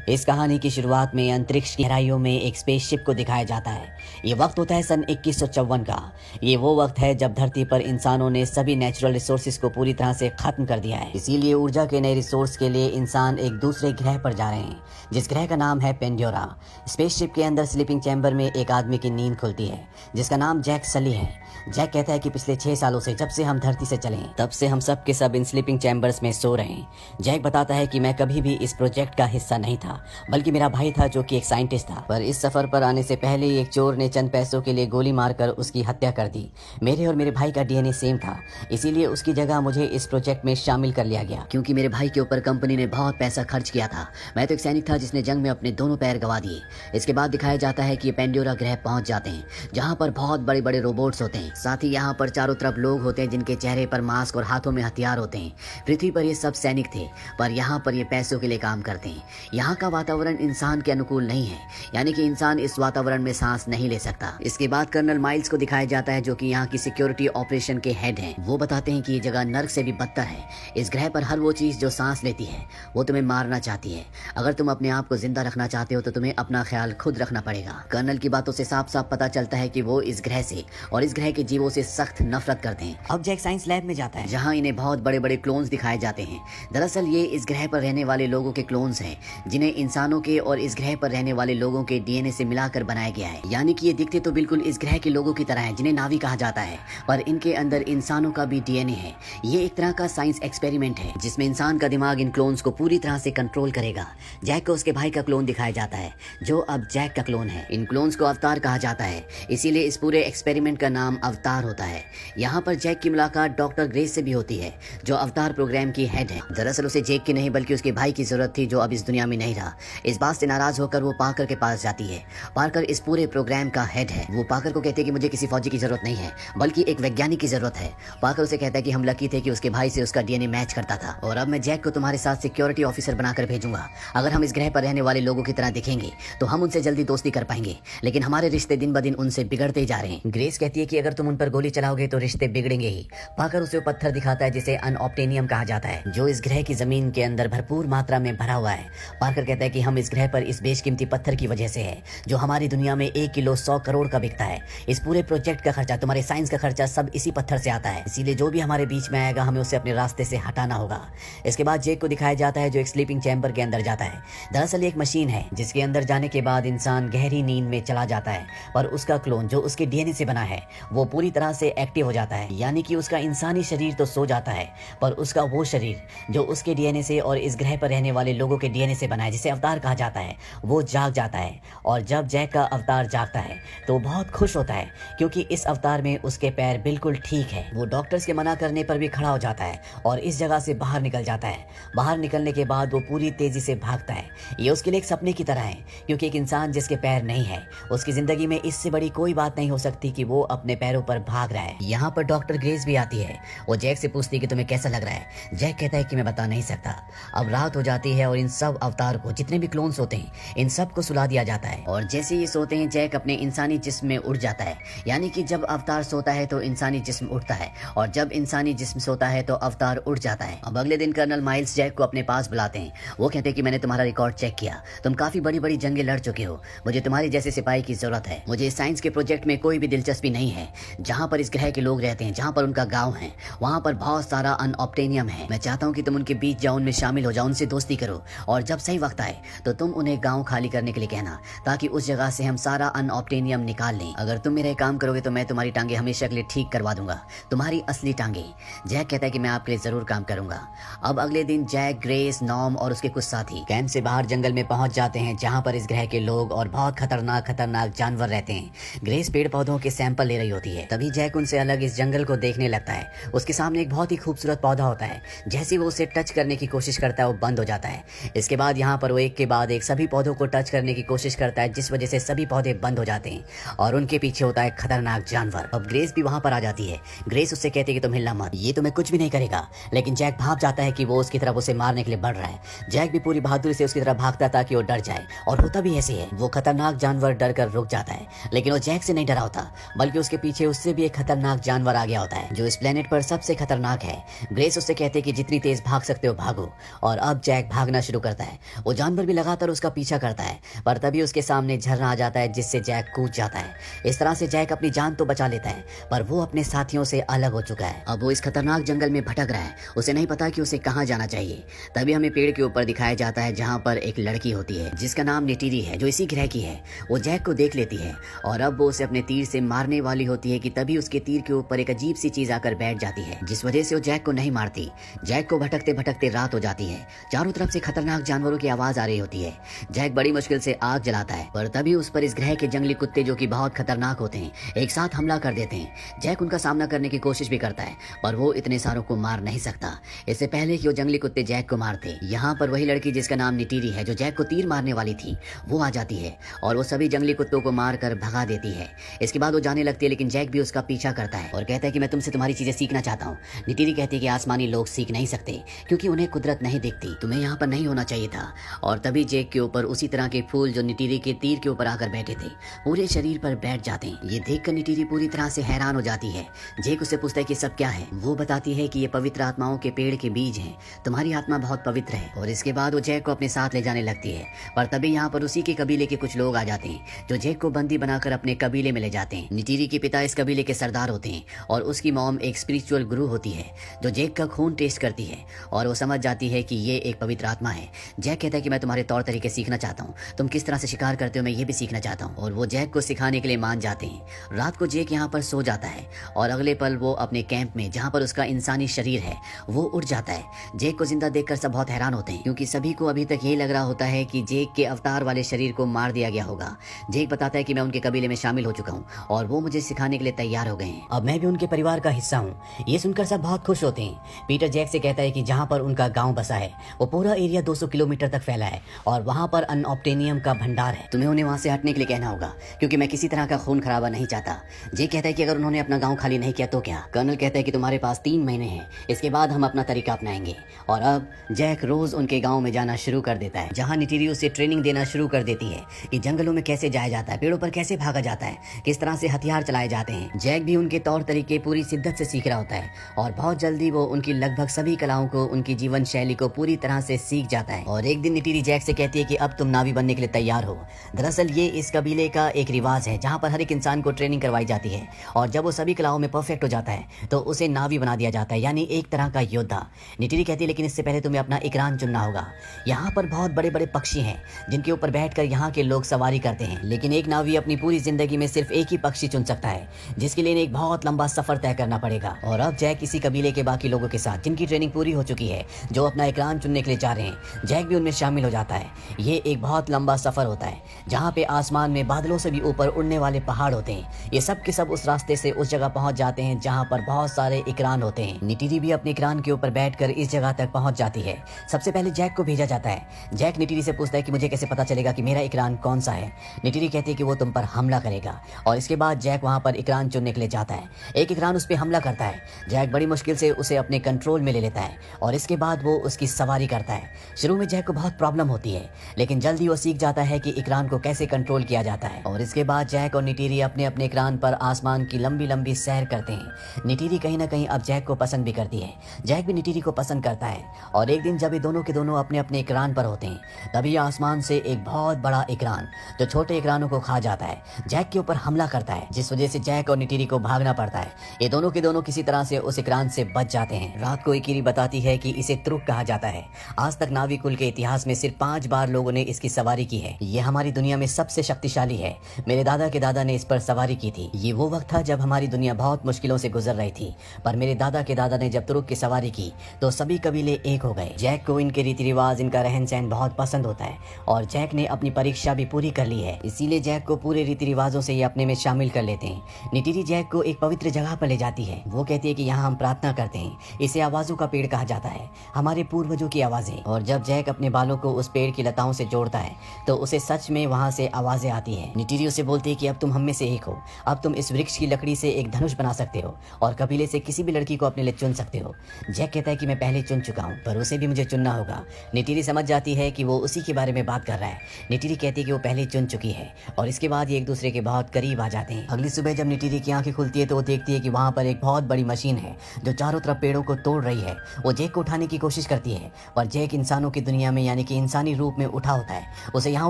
इस कहानी की शुरुआत में अंतरिक्ष की गहराइयों में एक स्पेसशिप को दिखाया जाता है। ये वक्त होता है सन 2154 का। ये वो वक्त है जब धरती पर इंसानों ने सभी नेचुरल रिसोर्सेज को पूरी तरह से खत्म कर दिया है। इसीलिए ऊर्जा के नए रिसोर्स के लिए इंसान एक दूसरे ग्रह पर जा रहे हैं, जिस ग्रह का नाम है पेंडोरा। स्पेसशिप के अंदर स्लीपिंग चैम्बर में एक आदमी की नींद खुलती है, जिसका नाम जैक सली है। जैक कहता है कि पिछले 6 सालों से जब से हम धरती से चले तब से हम सब के सब इन स्लीपिंग चैम्बर्स में सो रहे हैं। जैक बताता है कि मैं कभी भी इस प्रोजेक्ट का हिस्सा नहीं था, बल्कि मेरा भाई था जो कि एक साइंटिस्ट था। पर इस सफर पर आने से पहले एक चोर ने चंद पैसों के लिए गोली मारकर उसकी हत्या कर दी। मेरे और मेरे भाई का डीएनए सेम था, इसीलिए उसकी जगह मुझे इस प्रोजेक्ट में शामिल कर लिया गया, क्योंकि मेरे भाई के ऊपर कंपनी ने बहुत पैसा खर्च किया था। मैं तो एक सैनिक था जिसने जंग में अपने दोनों पैर गंवा दिए। इसके बाद दिखाया जाता है कि ये पेंडोरा ग्रह पहुंच जाते हैं, जहां पर बहुत बड़े बड़े रोबोट्स होते हैं। साथ ही यहाँ पर चारों तरफ लोग होते हैं जिनके चेहरे पर मास्क और हाथों में हथियार होते हैं। पृथ्वी पर ये सब सैनिक थे, पर यहाँ पर ये पैसों के लिए काम करते हैं। यहाँ का वातावरण इंसान के अनुकूल नहीं है, यानी कि इंसान इस वातावरण में सांस नहीं ले सकता। इसके बाद कर्नल माइल्स को दिखाया जाता है, जो कि यहाँ की सिक्योरिटी ऑपरेशन के हेड हैं। वो बताते हैं कि ये जगह नर्क से भी बदतर है। इस ग्रह पर हर वो चीज जो सांस लेती है वो तुम्हें मारना चाहती है। अगर तुम अपने आप को जिंदा रखना चाहते हो तो तुम्हें अपना ख्याल खुद रखना पड़ेगा। कर्नल की बातों से साफ साफ पता चलता है कि वो इस ग्रह से और इस ग्रह के जीवों से सख्त नफरत करते हैं। अब जैक साइंस लैब में जाता है, जहाँ इन्हें बहुत बड़े बड़े क्लोन्स दिखाए जाते हैं। दरअसल ये इस ग्रह पर रहने वाले लोगों के क्लोन्स हैं, जिन्हें इंसानों के और इस ग्रह पर रहने वाले लोगों के डीएनए से मिलाकर बनाया गया है। यानी कि ये दिखते तो बिल्कुल इस ग्रह के लोगों की तरह हैं, जिन्हें नावी कहा जाता है, पर इनके अंदर इंसानों का भी डीएनए है। ये एक तरह का साइंस एक्सपेरिमेंट है, जिसमें इंसान का दिमाग इन क्लोन्स को पूरी तरह से कंट्रोल करेगा। जैक को उसके भाई का क्लोन दिखाया जाता है, जो अब जैक का क्लोन है। इन क्लोन्स को अवतार कहा जाता है, इसीलिए इस पूरे एक्सपेरिमेंट का नाम अवतार होता है। यहाँ पर जैक की मुलाकात डॉक्टर ग्रेस से भी होती है, जो अवतार प्रोग्राम की हेड है। दरअसल उसे जैक की नहीं बल्कि उसके भाई की जरूरत थी, जो अब इस दुनिया में नहीं रहा। इस बात से नाराज होकर वो पार्कर के पास जाती है। पार्कर इस पूरे प्रोग्राम का हेड है। वो पार्कर को कहते हैं कि मुझे किसी फौजी की जरूरत नहीं है, बल्कि एक वैज्ञानिक की जरूरत है। पार्कर उसे कहता है कि हम लकी थे कि उसके भाई से उसका डीएनए मैच करता था, और अब मैं जैक को तुम्हारे साथ सिक्योरिटी ऑफिसर बनाकर भेजूंगा। अगर हम इस ग्रह पर रहने वाले लोगों की तरह दिखेंगे तो हम उनसे जल्दी दोस्ती कर पाएंगे, लेकिन हमारे रिश्ते दिन ब दिन उनसे बिगड़ते जा रहे हैं। ग्रेस कहती है कि अगर तुम उन पर गोली चलाओगे तो रिश्ते बिगड़ेंगे ही। पार्कर उसे पत्थर दिखाता है जिसे अनऑप्टेनियम कहा जाता है, जो इस ग्रह की जमीन के अंदर भरपूर मात्रा में भरा हुआ है। पार्कर कहता है कि हम इस ग्रह पर इस बेशकीमती पत्थर की वजह से है, जो हमारी दुनिया में 1 किलो 100 करोड़ का बिकता है। इस पूरे प्रोजेक्ट का खर्चा, तुम्हारे साइंस का खर्चा सब इसी पत्थर से आता है, इसीलिए जो भी हमारे बीच में आएगा हमें उसे अपने रास्ते से हटाना होगा। इसके बाद जैक को दिखाया जाता है, जो एक स्लीपिंग चैम्बर के अंदर जाता है। दरअसल एक मशीन है जिसके अंदर जाने के बाद इंसान गहरी नींद में चला जाता है, पर उसका क्लोन जो उसके डीएनए से बना है वो पूरी तरह से एक्टिव हो जाता है। यानी कि उसका इंसानी शरीर तो सो जाता है, पर उसका वो शरीर जो उसके डीएनए से और इस ग्रह पर रहने वाले लोगों के डीएनए से बना है, जिसे अवतार कहा जाता है, वो जाग जाता है। और जब जैक का अवतार जागता है तो बहुत खुश होता है, क्योंकि इस अवतार में उसके पैर बिल्कुल ठीक है। वो डॉक्टर्स के मना करने पर भी खड़ा हो जाता है और इस जगह से बाहर निकल जाता है। बाहर निकलने के बाद वो पूरी तेजी से भागता है। ये उसके लिए एक सपने की तरह है, क्योंकि एक इंसान जिसके पैर नहीं है, उसकी जिंदगी में इससे बड़ी कोई बात नहीं हो सकती कि वो अपने पैरों पर भाग रहा है। यहाँ पर डॉक्टर ग्रेस भी आती है। वो जैक से पूछती है कि तुम्हें कैसा लग रहा है। जैक कहता है कि मैं बता नहीं सकता। अब रात हो जाती है और इन सब अवतार को, जितने भी क्लोन्स होते हैं, इन सब को सुला दिया जाता है। और जैसे ये सोते हैं, जैक अपने इंसानी जिस्म में उड़ जाता है। यानी कि जब अवतार सोता है तो इंसानी जिस्म उठता है, और जब इंसानी जिस्म सोता है तो अवतार उड़ जाता है। अब अगले दिन कर्नल माइल्स जैक को अपने पास बुलाते हैं। वो कहते हैं कि मैंने तुम्हारा रिकॉर्ड चेक किया, तुम काफी बड़ी बड़ी जंगें लड़ चुके हो। मुझे तुम्हारे जैसे सिपाही की जरूरत है। मुझे साइंस के प्रोजेक्ट में कोई भी दिलचस्पी नहीं है। जहाँ पर इस ग्रह के लोग रहते हैं, जहाँ पर उनका गाँव है, वहाँ पर बहुत सारा अनऑप्टेनियम है। मैं चाहता हूँ कि तुम उनके बीच जाओ, उनमें शामिल हो जाओ, उनसे दोस्ती करो, और जब सही वक्त आए तो तुम उन्हें गाँव खाली करने के लिए कहना, ताकि उस जगह से हम सारा अनऑप्टेनियम निकाल लें। अगर तुम मेरा काम करोगे तो मैं तुम्हारी टांगे हमेशा के लिए ठीक करवा दूंगा, तुम्हारी असली टांगे। जैक कहता है कि मैं आपके लिए जरूर काम करूंगा। अब अगले दिन जैक, ग्रेस, नॉम और उसके कुछ साथी कैंप से बाहर जंगल में पहुंच जाते हैं, जहां पर इस ग्रह के लोग और बहुत खतरनाक जानवर रहते हैं। ग्रेस पेड़ पौधों के सैंपल ले रही होती है, तभी जैक उनसे अलग इस जंगल को देखने लगता है। उसके सामने एक बहुत ही खूबसूरत पौधा होता है। जैसे वो उसे टच करने की कोशिश करता है, वो बंद हो जाता है। इसके बाद यहाँ पर वो एक के बाद एक सभी पौधों को टच करने की कोशिश करता है, जिस वजह से सभी पौधे बंद हो जाते हैं और उनके पीछे होता है खतरनाक जानवर। अब ग्रेस भी वहां पर आ जाती है। ग्रेस उससे कहती है कि तुम हिलना मत, ये तुम्हें कुछ भी नहीं करेगा। लेकिन जैक भाप जाता है कि वो उसकी तरफ उसे मारने के लिए बढ़ रहा है। जैक भी पूरी बहादुरी से उसकी तरफ भागता ताकि वो डर जाए, और होता भी ऐसे है। वो खतरनाक जानवर डर कर रुक जाता है, लेकिन वो जैक से नहीं डरा होता, बल्कि उसके पीछे उससे भी एक खतरनाक जानवर आ गया होता है, जो इस प्लेनेट पर सबसे खतरनाक है। ग्रेस उससे कहते हैं कि जितनी तेज भाग सकते हो भागो, और अब जैक भागना शुरू करता है। वो जानवर भी लगातार उसका पीछा करता है, पर तभी उसके सामने झरना आ जाता है जिससे जैक कूद जाता है। इस तरह से जैक अपनी जान तो बचा लेता है, पर वो अपने साथियों से अलग हो चुका है। अब वो इस खतरनाक जंगल में भटक रहा है, उसे नहीं पता कि उसे कहाँ जाना चाहिए। तभी हमें पेड़ के ऊपर दिखाया जाता है जहाँ पर एक लड़की होती है जिसका नाम निटिरी है, जो इसी ग्रह की है। वो जैक को देख लेती है और अब वो उसे अपने तीर से मारने वाली होती है कि तभी उसके तीर के ऊपर एक अजीब सी चीज आकर बैठ जाती है, जिस वजह से वो जैक को नहीं मारती। जैक को भटकते भटकते रात हो जाती है। चारों तरफ से खतरनाक जानवरों की आवाज आ रही होती है। जैक बड़ी मुश्किल से आग जलाता है, पर तभी उस पर इस ग्रह के जंगली कुत्ते, जो कि बहुत खतरनाक होते हैं, एक साथ हमला कर देते हैं। जैक उनका सामना करने की कोशिश भी करता है, पर वो इतने सारों को मार नहीं सकता। इससे पहले कि वो जंगली कुत्ते जैक को मारते, यहाँ पर वही लड़की जिसका नाम निटिरी है, जो जैक को तीर मारने वाली थी, वो आ जाती है और वो सभी जंगली कुत्तों को मार कर भगा देती है। इसके बाद वो जाने लगती है, लेकिन जैक भी उसका पीछा करता है और कहता है कि मैं तुमसे तुम्हारी चीजें सीखना चाहता हूँ। निटिरी कहती है कि आसमानी लोग सीख नहीं सकते क्योंकि उन्हें कुदरत नहीं दिखती, तुम्हें यहाँ पर नहीं होना चाहिए था। और तभी जैक के ऊपर उसी तरह के फूल जो निटिरी के तीर के ऊपर आकर बैठे थे, पूरे शरीर पर बैठ जाते हैं। ये देखकर निटिरी पूरी तरह से हैरान हो जाती है। जैक उससे पूछता है कि सब क्या है। वो बताती है कि ये पवित्र आत्माओं के पेड़ के बीज हैं, तुम्हारी आत्मा बहुत पवित्र है। और इसके बाद वो जैक को अपने साथ ले जाने लगती है, पर तभी यहाँ पर उसी के कबीले के कुछ लोग आ जाते हैं जो जैक को बंदी बनाकर अपने कबीले में ले जाते हैं। निटिरी के पिता इस कबीले के सरदार होते हैं और उसकी मॉम एक स्पिरिचुअल गुरु होती है जो जैक का खून टेस्ट करती है और वो समझ जाती है कि ये एक पवित्र आत्मा है। जैक कहता है कि मैं तुम्हारे तौर तरीके सीखना चाहता हूँ, तुम किस तरह से शिकार करते हो मैं ये भी सीखना चाहता हूँ। और वो जैक को सिखाने के लिए मान जाते हैं। रात को जैक यहाँ पर सो जाता है और अगले पल वो अपने कैंप में, जहाँ पर उसका इंसानी शरीर है, वो उठ जाता है। जैक को जिंदा देखकर सब बहुत हैरान होते हैं क्योंकि सभी को अभी तक यही लग रहा होता है कि जैक के अवतार वाले शरीर को मार दिया गया होगा। जैक बताता है कि मैं उनके कबीले में शामिल हो चुका हूँ और वो मुझे सिखाने के लिए तैयार हो गए हैं, अब मैं भी उनके परिवार का हिस्सा हूँ। ये सुनकर सब बहुत खुश होते हैं। पीटर जैक से कहता है कि जहाँ पर उनका गाँव बसा है वो पूरा एरिया 200 किलोमीटर तक फैला है और वहाँ पर अनऑब्टेनियम का भंडार है। तुम्हें उन्हें वहाँ से हटने के लिए कहना होगा क्योंकि मैं किसी तरह का खून खराबा नहीं चाहता। जैक कहता है कि अगर उन्होंने अपना गाँव खाली नहीं किया तो क्या। कर्नल कहता है कि तुम्हारे पास 3 महीने हैं, इसके बाद हम अपना तरीका अपनाएंगे। और अब जैक रोज उनके गाँव में जाना शुरू कर देता है, जहाँ निटिरी उसे ट्रेनिंग देना शुरू कर देती है कि जंगलों में कैसे जाया जाता है, पेड़ों पर कैसे भागा जाता है, किस तरह से हथियार चलाए जाते हैं। जैक भी उनके तौर तरीके पूरी शिद्दत से सीख रहा होता है और बहुत जल्दी वो उनकी लगभग सभी कलाओं को, उनकी जीवन शैली को पूरी तरह से सीख जाता है। और एक दिन निटिरी जैक से कहती है कि अब तुम नावी बनने के लिए तैयार हो। दरअसल ये इस कबीले का एक रिवाज है जहाँ पर हर एक इंसान को ट्रेनिंग करवाई जाती है और जब वो सभी कलाओं में परफेक्ट हो जाता है तो उसे नावी बना दिया जाता है, यानी एक तरह का योद्धा। निटिरी कहती है लेकिन इससे पहले तुम्हें अपना इकरान चुनना होगा। यहाँ पर बहुत बड़े बड़े पक्षी हैं जिनके ऊपर बैठकर यहाँ के लोग सवारी करते हैं, लेकिन एक नावी अपनी पूरी जिंदगी में सिर्फ एक ही पक्षी चुन सकता है, जिसके लिए एक बहुत लंबा सफर तय करना पड़ेगा। और अब जैक किसी कबीले के बाकी लोगों के साथ, जिनकी ट्रेनिंग पूरी हो चुकी है, जो अपना इकरान चुनने के लिए जा रहे हैं, जैक भी उनमें शामिल हो जाता है। ये एक बहुत लंबा सफर होता है जहाँ पे आसमान में बादलों से भी ऊपर उड़ने वाले पहाड़ होते हैं। ये सब के सब उस रास्ते से उस जगह पहुंच जाते हैं जहाँ पर बहुत सारे इकरान होते हैं। निटिरी भी अपने इकरान के ऊपर बैठकर इस जगह तक पहुंच जाती है। सबसे पहले जैक को भेजा जाता है। जैक निटिरी से पूछता है कि मुझे कैसे पता चलेगा कि मेरा इकरान कौन सा है। निटिरी कहती है कि वो तुम पर हमला करेगा और इसके बाद जैक वहाँ पर इकरान चुनने के लिए जाता है। एक इकरान उस पर हमला करता है। जैक बड़ी मुश्किल से उसे अपने कंट्रोल में ले लेता है और इसके बाद वो उसकी सवारी करता है। शुरू में जैक को बहुत प्रॉब्लम होती है, लेकिन जल्दी वो सीख जाता है कि इकरान को कैसे कंट्रोल किया जाता है। और इसके बाद जैक और निटिरी अपने अपने इकरान पर आसमान की लंबी लंबी सैर करते हैं। निटिरी कहीं ना कहीं अब जैक को पसंद भी करती है, जैक भी निटिरी को पसंद करता है। और एक दिन जब ये दोनों के दोनों अपने अपने इकरान पर होते हैं, तभी आसमान से एक बहुत बड़ा इकरान जो छोटे इकरानों को खा जाता है, जैक के ऊपर हमला करता है, जिस वजह से जैक और निटिरी को भागना पड़ता है। ये दोनों के दोनों किसी तरह से उस इकरान से बच जाते हैं। रात को इकिरी बताती है कि इसे त्रुक कहा जाता है। आज तक नावी कुल के इतिहास में सिर्फ 5 बार लोगों ने इसकी सवारी की है। ये हमारी दुनिया में सबसे शक्तिशाली है। मेरे दादा के दादा ने इस पर सवारी की थी। ये वो वक्त था जब हमारी दुनिया बहुत मुश्किलों से गुजर रही थी, पर मेरे दादा के दादा ने जब तुरुक की सवारी की तो सभी कबीले एक हो गए। जैक को इनके रीति रिवाज, इनका रहन सहन बहुत पसंद होता है और जैक ने अपनी परीक्षा भी पूरी कर ली है, इसीलिए जैक को पूरे रीति रिवाजों से ये अपने में शामिल कर लेते हैं। निटिरी जैक को एक पवित्र जगह पर ले जाती है। वो कहती है कि यहाँ हम प्रार्थना करते हैं, इसे आवाजों का पेड़ कहा जाता है, हमारे पूर्वजों की आवाजें। और जब जैक अपने बालों को उस पेड़ की लताओं से जोड़ता है तो उसे सच में वहाँ से आवाजें आती है। निटिरी उसे बोलती है कि अब तुम हम में से एक हो, अब तुम इस वृक्ष की लकड़ी से एक धनुष बना सकते हो और कबीले से किसी भी लड़की को अपने लिए चुन सकते हो। जैक कहता है कि मैं पहले चुन चुका हूँ, पर उसे भी मुझे चुनना होगा। निटिरी समझ जाती है कि वो उसी के बारे में बात कर रहा है। निटिरी कहती है कि वो पहले चुन चुकी है और इसके बाद ये एक दूसरे के बहुत करीब आ जाते हैं। अगली सुबह जब निटिरी की आंखें खुलती है तो वो देखती है कि वहाँ पर एक बहुत बड़ी मशीन है जो चारों तरफ पेड़ों को तोड़ रही है। वो जैक को उठाने की कोशिश करती है, पर जैक इंसानों की दुनिया में यानी कि इंसानी रूप में उठा होता है। उसे यहाँ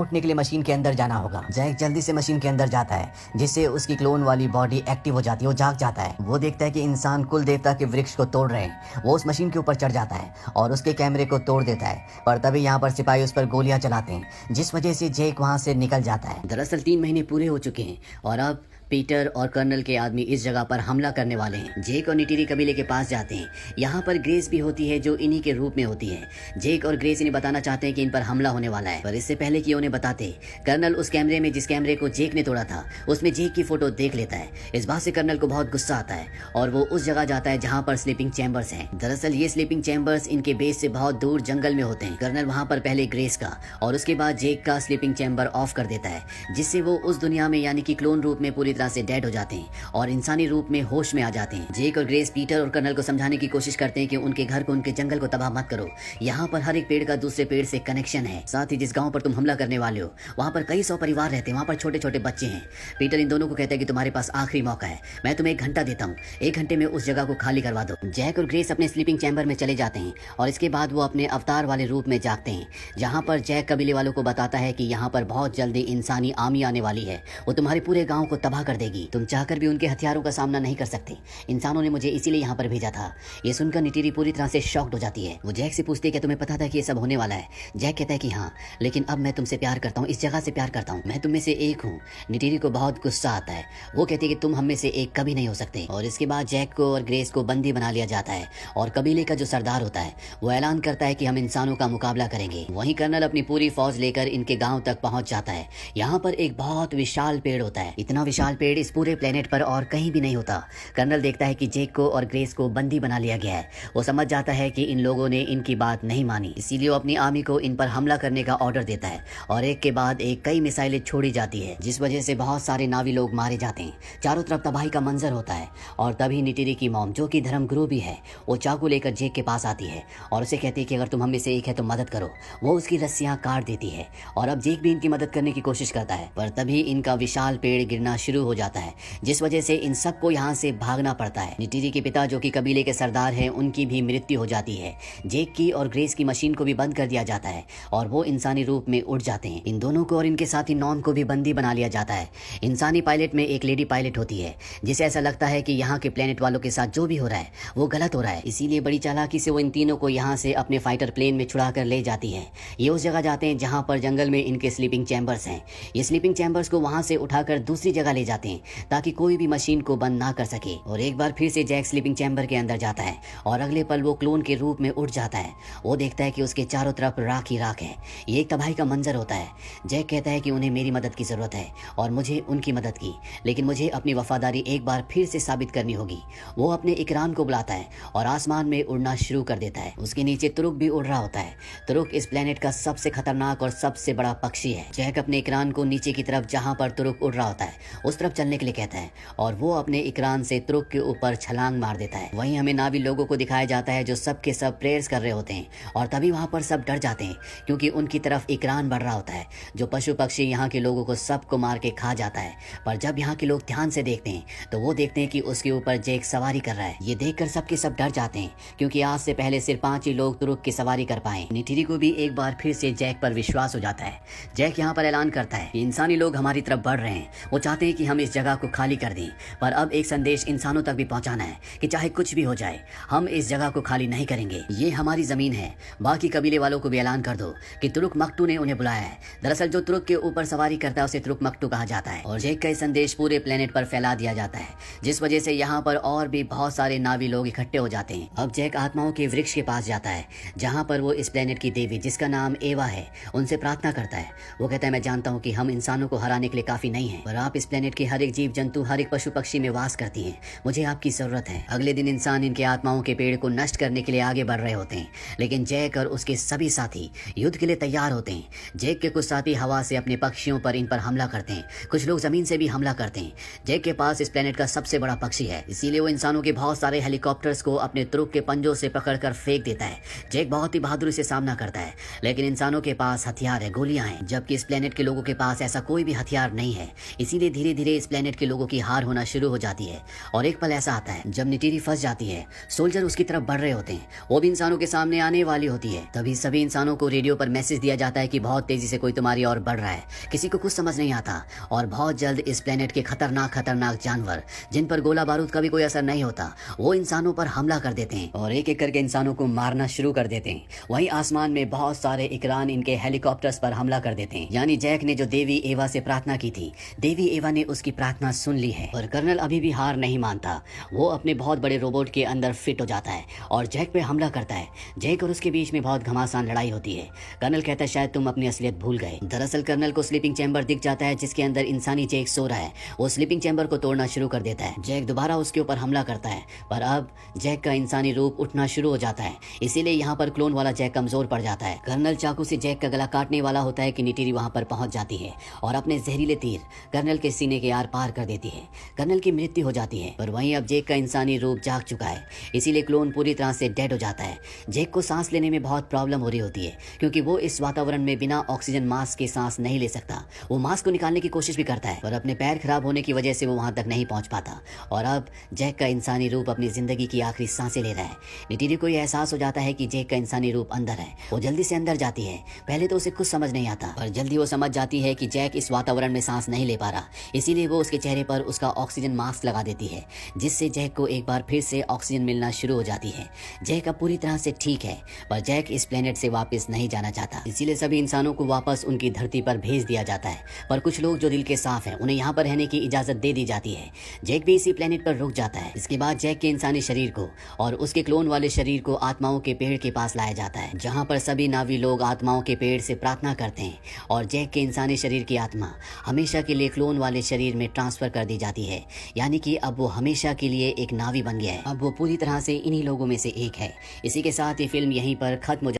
उठने के लिए मशीन के अंदर जाना होगा। जैक जल्दी से मशीन के अंदर जाता है, जिससे उसकी क्लोन वाली बॉडी एक्टिव हो जाती है। वो जाग जाता है। वो देखता है कि इंसान कुल देवता के वृक्ष को तोड़ रहे हैं। वो उस मशीन के ऊपर चढ़ जाता है और उसके कैमरे को तोड़ देता है, पर तभी यहाँ पर सिपाही उस पर गोलियां चलाते हैं, जिस वजह से जैक वहाँ से निकल जाता है। दरअसल 3 महीने पूरे हो चुके हैं और अब पीटर और कर्नल के आदमी इस जगह पर हमला करने वाले हैं। जेक और निटिरी कबीले के पास जाते हैं। यहाँ पर ग्रेस भी होती है, जो इन्हीं के रूप में होती है। जेक और ग्रेस इन्हें बताना चाहते हैं कि इन पर हमला होने वाला है, पर इससे पहले कि उन्हें बताते, कर्नल उस कैमरे में जिस कैमरे को जेक ने तोड़ा था उसमें जेक की फोटो देख लेता है। इस बात से कर्नल को बहुत गुस्सा आता है और वो उस जगह जाता है जहाँ पर स्लीपिंग चैम्बर्स हैं। दरअसल ये स्लीपिंग चैम्बर्स इनके बेस से बहुत दूर जंगल में होते हैं। कर्नल वहाँ पर पहले ग्रेस का और उसके बाद जेक का स्लीपिंग चैम्बर ऑफ कर देता है, जिससे वो उस दुनिया में यानी कि क्लोन रूप में पूरी तरह से डेड हो जाते हैं और इंसानी रूप में होश में आ जाते हैं। जेक और ग्रेस पीटर और कर्नल को समझाने की कोशिश करते हैं कि उनके घर को, उनके जंगल को तबाह मत करो। यहाँ पर हर एक पेड़ का दूसरे पेड़ से कनेक्शन है। साथ ही जिस गांव पर तुम हमला करने वाले हो वहाँ पर कई 100 परिवार रहते हैं। वहाँ पर छोटे छोटे बच्चे हैं। पीटर इन दोनों को कहता है कि तुम्हारे पास आखिरी मौका है, मैं तुम्हें 1 घंटा देता हूँ, 1 घंटे में उस जगह को खाली करवा दो। जैक और ग्रेस अपने स्लीपिंग चैम्बर में चले जाते हैं और इसके बाद वो अपने अवतार वाले रूप में जागते हैं, जहाँ पर जैक कबीले वालों को बताता है कि यहाँ पर बहुत जल्दी इंसानी आर्मी आने वाली है। वो तुम्हारे पूरे गाँव को तबाह कर देगी। तुम चाहकर भी उनके हथियारों का सामना नहीं कर सकते। इंसानों ने मुझे इसीलिए यहाँ पर भेजा था। ये सुनकर निटिरी पूरी तरह से शॉक्ड हो जाती है। वो जैक से पूछती है कि तुम्हें पता था कि ये सब होने वाला है? जैक कहता है कि हाँ, लेकिन अब मैं तुमसे प्यार करता हूँ, इस जगह से प्यार करता हूँ, मैं तुम में से एक हूँ। निटिरी को बहुत गुस्सा आता है। वो कहती है कि तुम हम में से एक कभी नहीं हो सकते। और इसके बाद जैक को और ग्रेस को बंदी बना लिया जाता है और कबीले का जो सरदार होता है वो ऐलान करता है कि हम इंसानों का मुकाबला करेंगे। वहीं कर्नल अपनी पूरी फौज लेकर इनके गाँव तक पहुंच जाता है। यहाँ पर एक बहुत विशाल पेड़ होता है। इतना विशाल पेड़ इस पूरे प्लेनेट पर और कहीं भी नहीं होता। कर्नल देखता है कि जेक को और ग्रेस को बंदी बना लिया गया है। वो समझ जाता है कि इन लोगों ने इनकी बात नहीं मानी, इसीलिए वो अपनी आर्मी को इन पर हमला करने का ऑर्डर देता है और एक के बाद एक कई मिसाइलें छोड़ी जाती है, जिस वजह से बहुत सारे नावी लोग मारे जाते हैं। चारों तरफ तबाही का मंजर होता है और तभी निटिरी की मॉम, जो कि धर्मगुरु भी है, वो चाकू लेकर जेक के पास आती है और उसे कहती है कि अगर तुम हम में से एक है तो मदद करो। वो उसकी रस्सियां काट देती है और अब जेक भी इनकी मदद करने की कोशिश करता है, पर तभी इनका विशाल पेड़ गिरना शुरू हो जाता है, जिस वजह से इन सबको यहाँ से भागना पड़ता है। निटिरी के पिता, जो कि कबीले के सरदार हैं, उनकी भी मृत्यु हो जाती है। जेक की और ग्रेस की मशीन को भी बंद कर दिया जाता है और वो इंसानी रूप में उड़ जाते हैं। इन दोनों को और इनके साथी नॉर्म को भी बंदी बना लिया जाता है। इंसानी पायलट में एक लेडी पायलट होती है, जिसे ऐसा लगता है कि यहाँ के प्लेनेट वालों के साथ जो भी हो रहा है वो गलत हो रहा है, इसीलिए बड़ी चालाकी से वो इन तीनों को यहाँ से अपने फाइटर प्लेन में छुड़ा कर ले जाती है। ये उस जगह जाते हैं जहाँ पर जंगल में इनके स्लीपिंग चैम्बर्स हैं। ये स्लीपिंग चैम्बर्स को वहाँ से उठाकर दूसरी जगह ले जाते हैं ताकि कोई भी मशीन को बंद ना कर सके। और एक बार फिर से जैक स्लीपिंग चैम्बर के अंदर जाता है और अगले पल वो क्लोन के रूप में उठ जाता है। वो देखता है कि उसके चारों तरफ राख ही राख है। ये एक तबाही का मंजर होता है। जैक कहता है कि उन्हें मेरी मदद की जरूरत है और मुझे उनकी मदद की, लेकिन मुझे अपनी वफादारी एक बार फिर से साबित करनी होगी। वो अपने इकरान को बुलाता है और आसमान में उड़ना शुरू कर देता है। उसके नीचे तुरुक भी उड़ रहा होता है। तुरुक इस प्लेनेट का सबसे खतरनाक और सबसे बड़ा पक्षी है। जैक अपने इकरान को नीचे की तरफ, जहाँ पर तुरुक उड़ रहा होता है, उस तरफ चलने के लिए कहता है और वो अपने इकरान से तुरुक के ऊपर छलांग मार देता है। वहीं हमें नावी लोगों को दिखाया जाता है जो सब के सब प्रेयर्स कर रहे होते हैं और तभी वहाँ पर सब डर जाते हैं, क्योंकि उनकी तरफ इकरान बढ़ रहा होता है, जो पशु पक्षी यहाँ के लोगों को सबको मार के खा जाता है। पर जब यहाँ के लोग ध्यान से देखते हैं तो वो देखते हैं कि उसके ऊपर जैक सवारी कर रहा है। ये देखकर सबके सब डर जाते हैं, क्योंकि आज से पहले सिर्फ 5 ही लोग तुरुक की सवारी कर पाए। निटिरी को भी एक बार फिर से जैक पर विश्वास हो जाता है। जैक यहाँ पर ऐलान करता है कि इंसानी लोग हमारी तरफ बढ़ रहे हैं। वो चाहते हैं कि हम इस जगह को खाली कर दें, पर अब एक संदेश इंसानों तक भी पहुंचाना है कि चाहे कुछ भी हो जाए, हम इस जगह को खाली नहीं करेंगे। ये हमारी जमीन है। बाकी कबीले वालों को भी ऐलान कर दो कि तुरुक मक्टू ने उन्हें बुलाया है। दरअसल जो तुरुक के ऊपर सवारी करता है उसे तुरुक मक्टू कहा जाता है। और जैक का संदेश पूरे प्लेनेट पर फैला दिया जाता है, जिस वजह से यहाँ पर और भी बहुत सारे नावी लोग इकट्ठे हो जाते हैं। अब जैक आत्माओं के वृक्ष के पास जाता है, जहाँ पर वो इस प्लेनेट की देवी, जिसका नाम एवा है, उनसे प्रार्थना करता है। वो कहता है, मैं जानता हूँ कि हम इंसानों को हराने के लिए काफी नहीं है, पर आप इस प्लेनेट के हर एक जीव जंतु, हर एक पशु पक्षी में वास करती हैं। मुझे आपकी जरूरत है। अगले दिन इंसान इनके आत्माओं के पेड़ को नष्ट करने के लिए आगे बढ़ रहे होते हैं, लेकिन जैक और उसके सभी साथी युद्ध के लिए तैयार होते हैं। जैक के कुछ साथी हवा से अपने पक्षियों पर इन पर हमला करते हैं, कुछ लोग जमीन से भी हमला करते हैं। जैक के पास इस प्लेनेट का सबसे बड़ा पक्षी है, इसीलिए वो इंसानों के बहुत सारे हेलीकॉप्टर्स को अपने तुरुक के पंजों से पकड़कर फेंक देता है। जैक बहुत ही बहादुरी से सामना करता है, लेकिन इंसानों के पास हथियार है, गोलियां हैं, जबकि इस प्लेनेट के लोगों के पास ऐसा कोई भी हथियार नहीं है। इसीलिए धीरे धीरे धीरे इस प्लेनेट के लोगों की हार होना शुरू हो जाती है और एक पल ऐसा आता है जब नेटेरी फंस जाती है। सोल्जर उसकी तरफ बढ़ रहे होते हैं, वो भी इंसानों के सामने आने वाली होती है। तभी सभी इंसानों को रेडियो पर मैसेज दिया जाता है कि बहुत तेजी से कोई तुम्हारी ओर बढ़ रहा है। किसी को कुछ समझ नहीं आता और बहुत जल्द इस प्लेनेट के खतरनाक जानवर जिन पर गोला बारूद का भी कोई असर नहीं होता, वो इंसानों पर हमला कर देते हैं और एक एक करके इंसानों को मारना शुरू कर देते हैं। वहीं आसमान में बहुत सारे इकरान इनके हेलीकॉप्टर्स पर हमला कर देते हैं। यानी जैक ने जो देवी एवा से प्रार्थना की थी, देवी एवा ने उसकी प्रार्थना सुन ली है। पर कर्नल अभी भी हार नहीं मानता। वो अपने बहुत बड़े रोबोट के अंदर फिट हो जाता है और जैक पे हमला करता है। जैक और उसके बीच में बहुत घमासान लड़ाई होती है। कर्नल कहता है शायद तुम अपनी असलियत भूल गए। दरअसल कर्नल को स्लीपिंग चैम्बर दिख जाता है जिसके अंदर इंसानी जैक सो रहा है। वो स्लीपिंग चैम्बर को तोड़ना शुरू कर देता है। जैक दोबारा उसके ऊपर हमला करता है, पर अब जैक का इंसानी रूप उठना शुरू हो जाता है। इसीलिए यहाँ पर क्लोन वाला जैक कमजोर पड़ जाता है। कर्नल चाकू से जैक का गला काटने वाला होता है कि नेटेरी वहां पर पहुंच जाती है और अपने जहरीले तीर कर्नल के सीने के आर पार कर देती है। कर्नल की मृत्यु हो जाती है। पर वहीं अब जैक का इंसानी रूप जाग चुका है, इसीलिए क्लोन पूरी तरह से डेड हो जाता है। जैक को सांस लेने में बहुत प्रॉब्लम हो रही होती है क्योंकि वो इस वातावरण में बिना ऑक्सीजन मास्क के सांस नहीं ले सकता। वो मास्क को निकालने की कोशिश भी करता है पर अपने पैर खराब होने की वजह से वो वहां तक नहीं पहुंच पाता और अब जैक का इंसानी रूप अपनी जिंदगी की आखिरी सांसें ले रहा है। नेटेरी को यह एहसास हो जाता है कि जैक का इंसानी रूप अंदर है। वो जल्दी से अंदर जाती है। पहले तो उसे कुछ समझ नहीं आता, पर जल्दी वो समझ जाती है कि जैक इस वातावरण में सांस नहीं ले पा रहा। इसीलिए वो उसके चेहरे पर उसका ऑक्सीजन मास्क लगा देती है, जिससे जैक को एक बार फिर से ऑक्सीजन मिलना शुरू हो जाती है। जैक अब पूरी तरह से ठीक है, पर जैक इस प्लेनेट से वापस नहीं जाना चाहता। इसीलिए सभी इंसानों को वापस उनकी धरती पर भेज दिया जाता है। पर कुछ लोग जो दिल के साफ हैं, उन्हें यहाँ पर रहने की इजाजत दे दी जाती है। जैक भी इसी प्लेनेट पर रुक जाता है। इसके बाद जैक के इंसानी शरीर को और उसके क्लोन वाले शरीर को आत्माओं के पेड़ के पास लाया जाता है, जहाँ पर सभी नावी लोग आत्माओं के पेड़ से प्रार्थना करते हैं और जैक के इंसानी शरीर की आत्मा हमेशा के लिए क्लोन वाले शरीर में ट्रांसफर कर दी जाती है। यानी कि अब वो हमेशा के लिए एक नावी बन गया है। अब वो पूरी तरह से इन्हीं लोगों में से एक है। इसी के साथ ये फिल्म यहीं पर खत्म हो